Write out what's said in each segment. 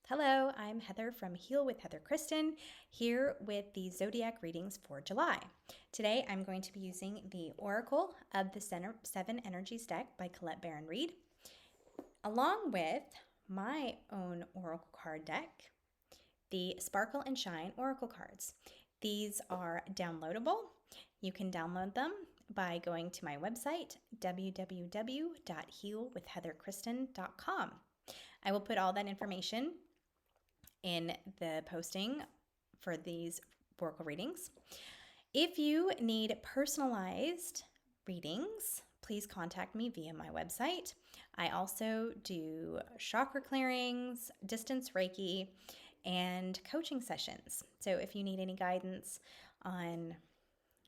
Hello, I'm Heather from Heal with Heather Kristen, here with the zodiac readings for July. Today I'm going to be using the Oracle of the Seven Energies deck by Colette Baron Reed, along with my own Oracle card deck, the Sparkle and Shine Oracle cards. These are downloadable. You can download them by going to my website, www.healwithheatherkristen.com. I will put all that information in the posting for these oracle readings. If you need personalized readings, please contact me via my website. I also do chakra clearings, distance Reiki, and coaching sessions. So if you need any guidance on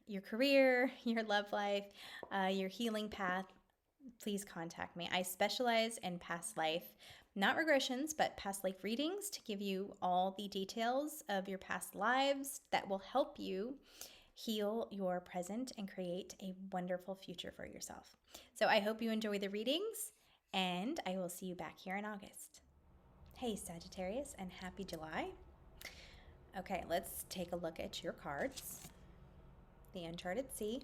your career, your love life, your healing path, please contact me. I specialize in past life, not regressions, but past life readings to give you all the details of your past lives that will help you heal your present and create a wonderful future for yourself. So I hope you enjoy the readings, and I will see you back here in August. Hey Sagittarius, and happy July. Okay, let's take a look at your cards. The Uncharted Sea,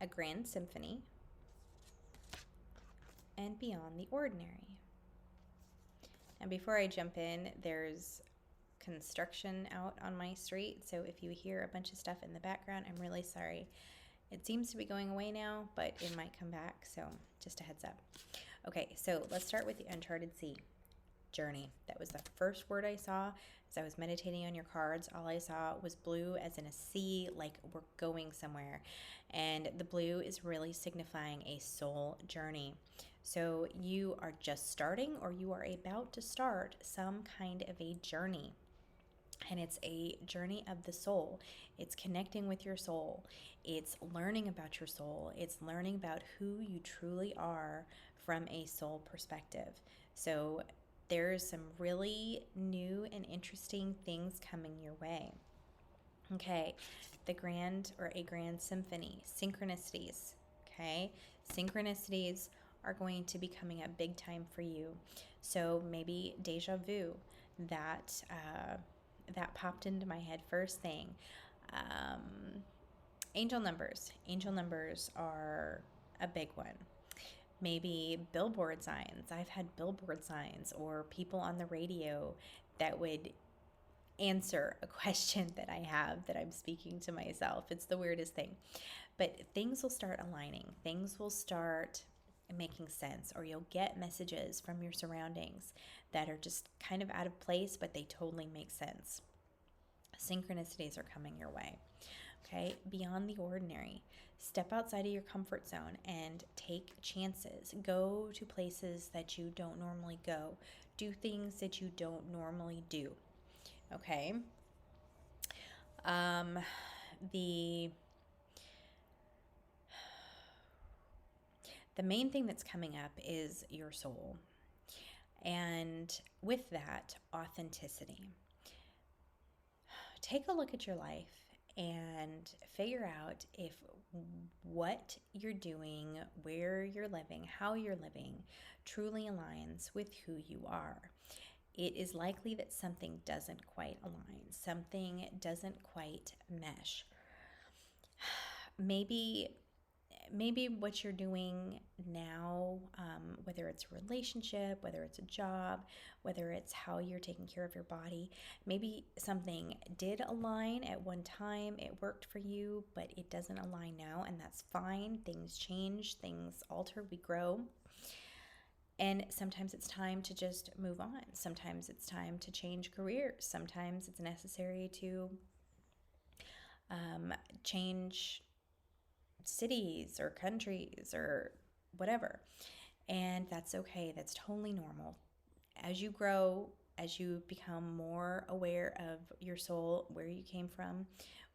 a Grand Symphony, and Beyond the Ordinary. And before I jump in, there's construction out on my street, so if you hear a bunch of stuff in the background, I'm really sorry. It seems to be going away now, but it might come back, so just a heads up. Okay, so let's start with the Uncharted Sea. Journey. That was the first word I saw as I was meditating on your cards. All I saw was blue, as in a sea, like we're going somewhere. And the blue is really signifying a soul journey. So you are just starting, or you are about to start some kind of a journey. And it's a journey of the soul. It's connecting with your soul. It's learning about your soul. It's learning about who you truly are from a soul perspective. So there's some really new and interesting things coming your way. Okay, a grand symphony, synchronicities. Okay, synchronicities are going to be coming up big time for you. So maybe deja vu, that popped into my head first thing. Angel numbers are a big one. Maybe billboard signs. I've had billboard signs or people on the radio that would answer a question that I have that I'm speaking to myself. It's the weirdest thing. But things will start aligning. Things will start making sense, or you'll get messages from your surroundings that are just kind of out of place, but they totally make sense. Synchronicities are coming your way. Okay, beyond the ordinary. Step outside of your comfort zone and take chances. Go to places that you don't normally go. Do things that you don't normally do. Okay. The main thing that's coming up is your soul. And with that, authenticity. Take a look at your life and figure out if what you're doing, where you're living, how you're living, truly aligns with who you are. It is likely that something doesn't quite align, something doesn't quite mesh. Maybe what you're doing now, whether it's a relationship, whether it's a job, whether it's how you're taking care of your body, maybe something did align at one time, it worked for you, but it doesn't align now, and that's fine. Things change, things alter, we grow. And sometimes it's time to just move on. Sometimes it's time to change careers. Sometimes it's necessary to change cities or countries or whatever. And that's okay. That's totally normal. As you grow, as you become more aware of your soul, where you came from,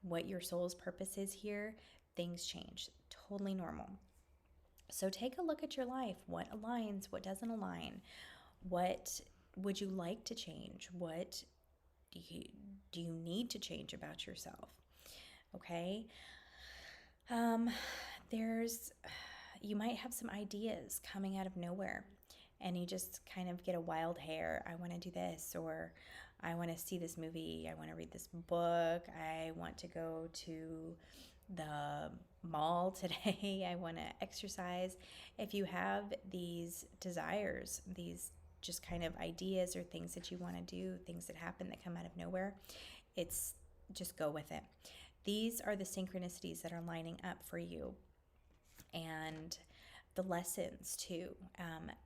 what your soul's purpose is here, things change. Totally normal. So take a look at your life. What aligns? What doesn't align? What would you like to change? What do you need to change about yourself? Okay. You might have some ideas coming out of nowhere. and you just kind of get a wild hair. I want to do this, or I want to see this movie, I want to read this book, I want to go to the mall today, I want to exercise. If you have these desires, these just kind of ideas or things that you want to do, things that happen that come out of nowhere, it's just go with it. These are the synchronicities that are lining up for you. And the lessons too,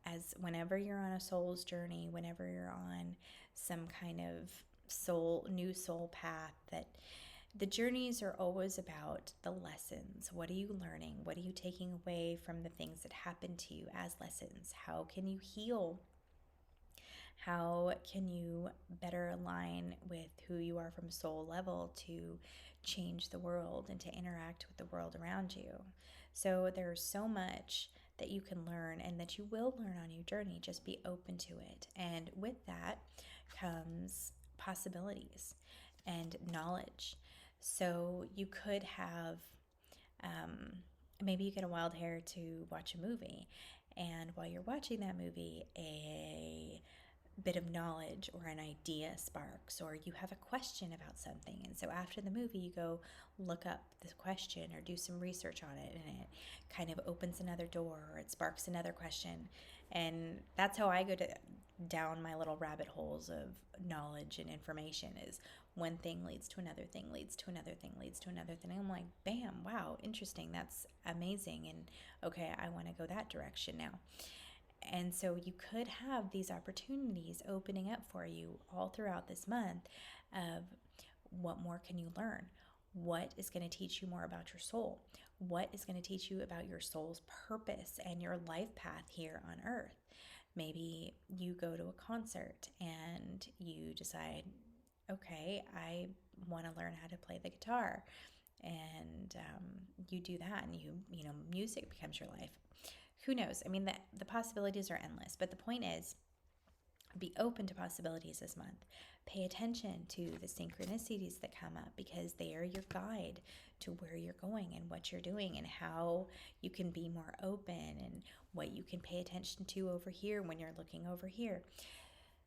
as whenever you're on a soul's journey, whenever you're on some kind of new soul path, that the journeys are always about the lessons. What are you learning? What are you taking away from the things that happen to you as lessons? How can you heal? How can you better align with who you are from soul level to change the world and to interact with the world around you? So there's so much that you can learn and that you will learn on your journey. Just be open to it. And with that comes possibilities and knowledge. So you could have, maybe you get a wild hair to watch a movie. And while you're watching that movie, a bit of knowledge or an idea sparks, or you have a question about something, and so after the movie you go look up the question or do some research on it, and it kind of opens another door or it sparks another question. And that's how I go down my little rabbit holes of knowledge and information, is one thing leads to another thing, leads to another thing, leads to another thing. I'm like, bam, wow, interesting, that's amazing, and okay, I want to go that direction now. And so you could have these opportunities opening up for you all throughout this month of what more can you learn? What is going to teach you more about your soul? What is going to teach you about your soul's purpose and your life path here on earth? Maybe you go to a concert and you decide, okay, I want to learn how to play the guitar. And you do that, and you know, music becomes your life. Who knows? I mean, the possibilities are endless, but the point is, be open to possibilities this month. Pay attention to the synchronicities that come up, because they are your guide to where you're going and what you're doing and how you can be more open and what you can pay attention to over here when you're looking over here.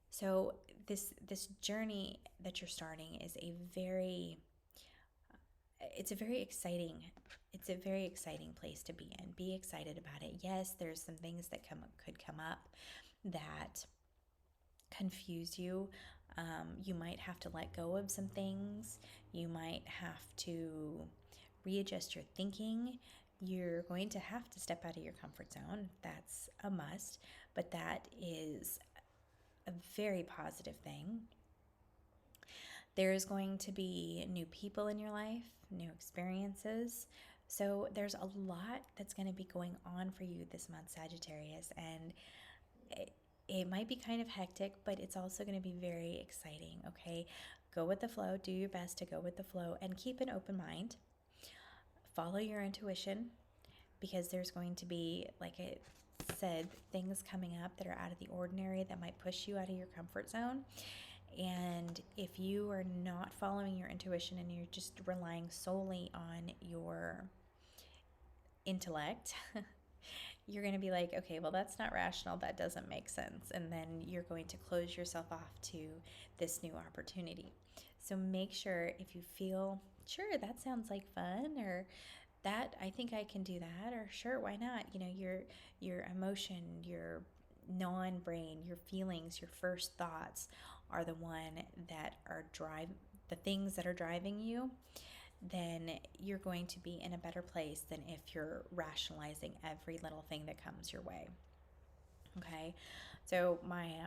So this journey that you're starting is a very exciting place to be in. Be excited about it. Yes, there's some things that could come up that confuse you. You might have to let go of some things. You might have to readjust your thinking. You're going to have to step out of your comfort zone. That's a must, but that is a very positive thing. There is going to be new people in your life, new experiences. So there's a lot that's going to be going on for you this month, Sagittarius, and it might be kind of hectic, but it's also going to be very exciting, okay? Go with the flow. Do your best to go with the flow and keep an open mind. Follow your intuition, because there's going to be, like it said, things coming up that are out of the ordinary that might push you out of your comfort zone. And if you are not following your intuition and you're just relying solely on your intellect, you're going to be like, okay, well, that's not rational. That doesn't make sense. And then you're going to close yourself off to this new opportunity. So make sure, if you feel, sure, that sounds like fun, or that, I think I can do that, or sure, why not? You know, your emotion, your non-brain, your feelings, your first thoughts are the things that are driving you, then you're going to be in a better place than if you're rationalizing every little thing that comes your way. Okay, so my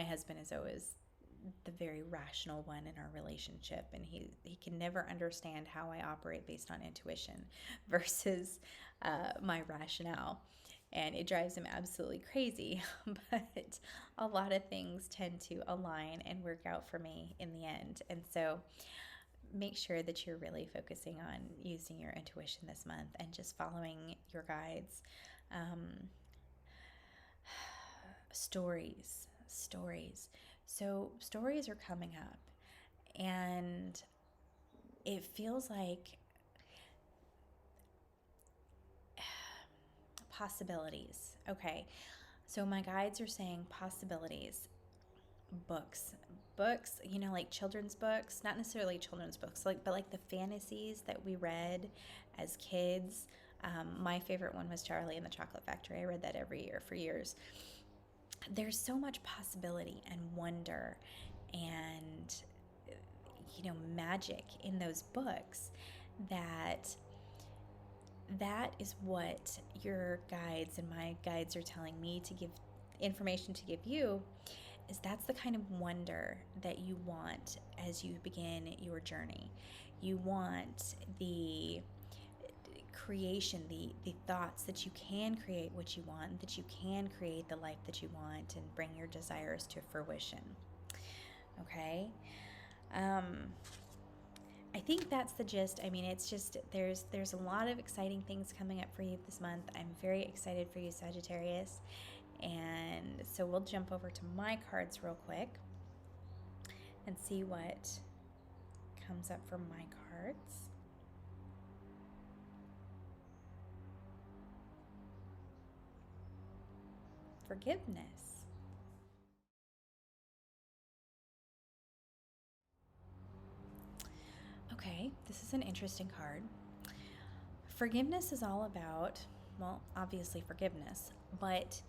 husband is always the very rational one in our relationship, and he can never understand how I operate based on intuition versus my rationale. And it drives him absolutely crazy, but a lot of things tend to align and work out for me in the end. And so make sure that you're really focusing on using your intuition this month and just following your guides. Stories. So stories are coming up, and it feels like possibilities. Okay, So my guides are saying possibilities, books, books, like children's books, not necessarily children's books, but like the fantasies that we read as kids. My favorite one was Charlie and the Chocolate Factory. I read that every year for years. There's so much possibility and wonder and magic in those books that is what your guides and my guides are telling me to give information to give you, is that's the kind of wonder that you want as you begin your journey. You want the creation, the thoughts that you can create what you want, that you can create the life that you want and bring your desires to fruition. Okay? I think that's the gist. I mean, it's just there's a lot of exciting things coming up for you this month. I'm very excited for you, Sagittarius. And so we'll jump over to my cards real quick and see what comes up for my cards. Forgiveness. Okay, this is an interesting card. Forgiveness is all about, well, obviously forgiveness, but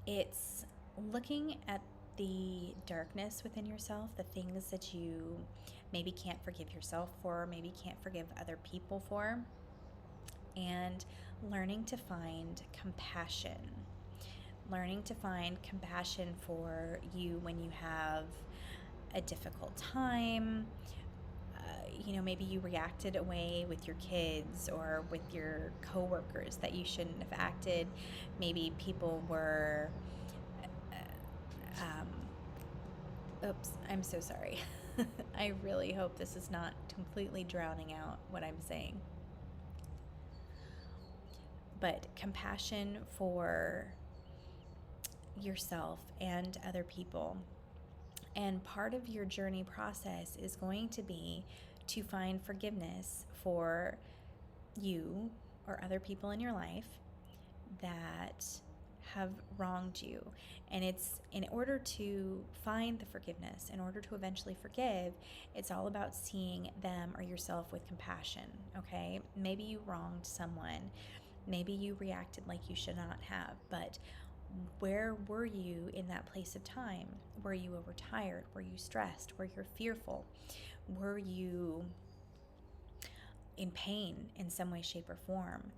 it's looking at the darkness within yourself, the things that you maybe can't forgive yourself for, maybe can't forgive other people for, and learning to find compassion. Learning to find compassion for you when you have a difficult time. Maybe you reacted a way with your kids or with your coworkers that you shouldn't have acted. Maybe people were oops, I'm so sorry. I really hope this is not completely drowning out what I'm saying. But compassion for yourself and other people. And part of your journey process is going to be to find forgiveness for you or other people in your life that have wronged you. And it's in order to find the forgiveness, in order to eventually forgive, it's all about seeing them or yourself with compassion, okay? Maybe you wronged someone. Maybe you reacted like you should not have, but where were you in that place of time? Were you overtired? Were you stressed? Were you fearful? Were you in pain in some way, shape, or form?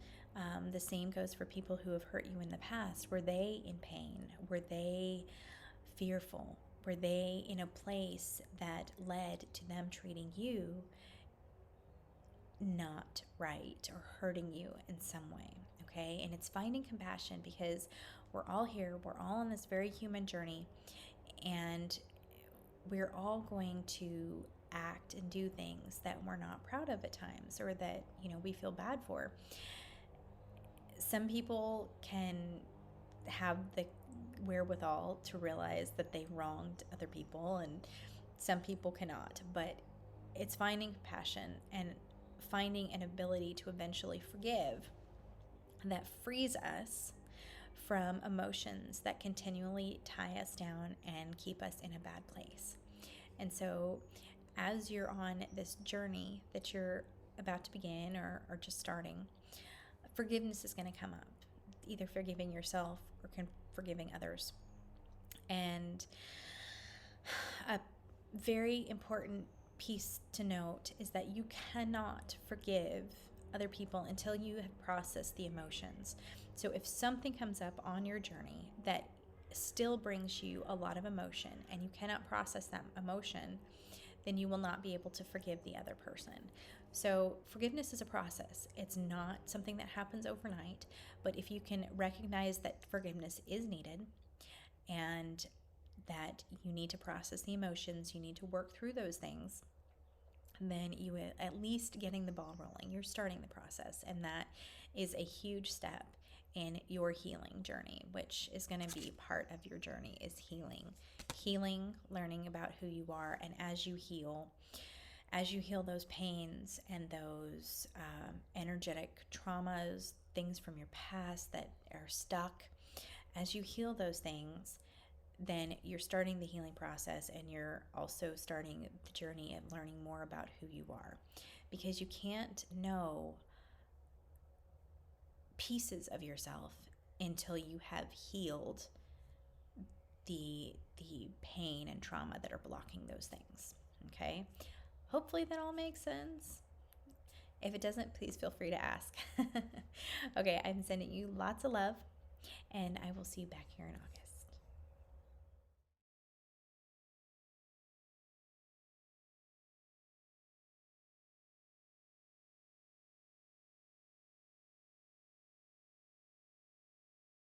The same goes for people who have hurt you in the past. Were they in pain? Were they fearful? Were they in a place that led to them treating you not right or hurting you in some way? Okay, and it's finding compassion because we're all here, we're all on this very human journey, and we're all going to act and do things that we're not proud of at times, or that we feel bad for. Some people can have the wherewithal to realize that they wronged other people, and some people cannot, but it's finding compassion and finding an ability to eventually forgive that frees us from emotions that continually tie us down and keep us in a bad place. And so as you're on this journey that you're about to begin or just starting, forgiveness is going to come up, either forgiving yourself or forgiving others. And a very important piece to note is that you cannot forgive other people until you have processed the emotions. So if something comes up on your journey that still brings you a lot of emotion and you cannot process that emotion, then you will not be able to forgive the other person. So forgiveness is a process. It's not something that happens overnight, but if you can recognize that forgiveness is needed and that you need to process the emotions, you need to work through those things, then you are at least getting the ball rolling. You're starting the process, and that is a huge step in your healing journey, which is going to be part of your journey, is healing, learning about who you are. And as you heal those pains and those energetic traumas, things from your past that are stuck, As you heal those things, then you're starting the healing process, and you're also starting the journey of learning more about who you are, because you can't know pieces of yourself until you have healed the pain and trauma that are blocking those things. Okay? Hopefully that all makes sense. If it doesn't, please feel free to ask. Okay, I'm sending you lots of love, and I will see you back here in August.